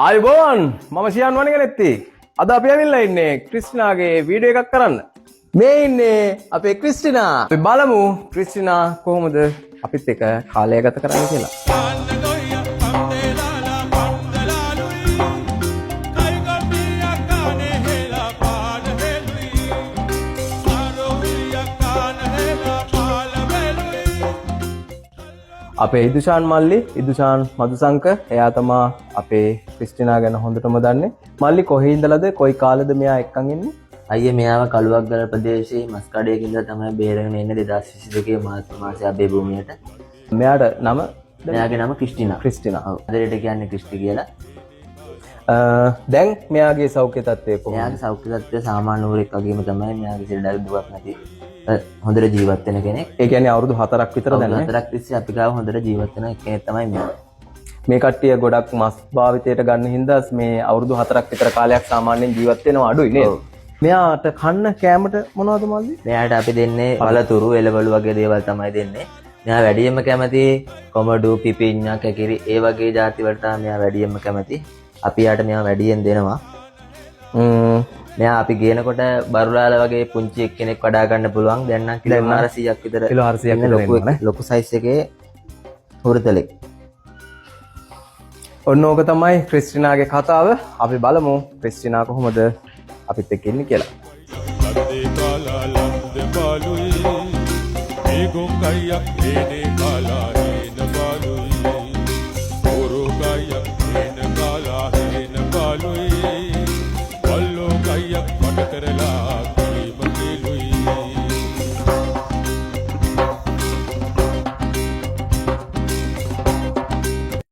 ආයුබෝවන් මම සියන් වනිගනෙත්ති. අද අපි ඇවිල්ලා ඉන්නේ ක්‍රිස්ටිනාගේ වීඩියෝ එකක් කරන්න. මේ ඉන්නේ අපේ ක්‍රිස්ටිනා. අපි බලමු ක්‍රිස්ටිනා කොහොමද අපිත් එක්ක කාලය ගත කරන්නේ කියලා. අපේ ඉදුෂාන් මල්ලි ඉදුෂාන් මදුසංක එයා තමා අපේ ක්‍රිස්ටිනා ගැන හොඳටම දන්නේ. මල්ලි කොහේ ඉඳලාද කොයි කාලෙද මෙයා එක්කන් ඉන්නේ? අයියේ මෙයාව කළුවක්ගල ප්‍රදේශයේ මස්කඩයක ඉඳලා තමයි බේරගෙන එන්නේ 2022 මාර්තු මාසයේ අපේ භූමියට. මෙයාට නම මෙයාගේ නම ක්‍රිස්ටිනා. ක්‍රිස්ටිනා. ඔව්. අදට කියන්නේ ක්‍රිස්ටි කියලා. දැන් මෙයාගේ සෞඛ්‍ය තත්ත්වය කොහොමද? මෙයාගේ සෞඛ්‍ය තත්ත්වය සාමාන්‍ය වරෙක් වගේම තමයි. මෙයාගේ සිරඩල් දුවක් නැති හොඳට ජීවත් වෙන කෙනෙක්. ඒ කියන්නේ අවුරුදු 4ක් විතර දැන් නේ? 4ක් තිස්සේ අපි ගාව හොඳට ජීවත් වෙන කෙනෙක් තමයි මෙයා. මේ කට්ටිය ගොඩක් මස් භාවිතයට ගන්න හින්දා මේ අවුරුදු 4ක් විතර කාලයක් සාමාන්‍යයෙන් ජීවත් වෙනවා අඩුයි නේද? මෙයාට කන්න කෑමට මොනවද මල්ලි? මෙයාට අපි දෙන්නේ වලතුරු එළවලු වගේ දේවල් තමයි දෙන්නේ. මෙයා වැඩියෙන්ම කැමති කොමඩු පිපිඤ්ඤා කැකිරි ඒ වගේ ಜಾති වලට මෙයා වැඩියෙන්ම කැමති. අපි යාට මෙයා වැඩියෙන් දෙනවා. මෙයා අපි ගේනකොට බරුලාල වගේ පුංචි කෙනෙක් වඩා ගන්න පුළුවන්. දැන් නම් කිලෝ 400ක් විතර කිලෝ 400ක් විතර ලොකු සයිස් එකේ හුරුතලෙක්. ඔන්න ඕක තමයි ක්‍රිස්ටිනාගේ කතාව. අපි බලමු ක්‍රිස්ටිනා කොහොමද අපිත් එක්ක ඉන්නේ කියලා. Kala lam de balui, ego kaya ene kala.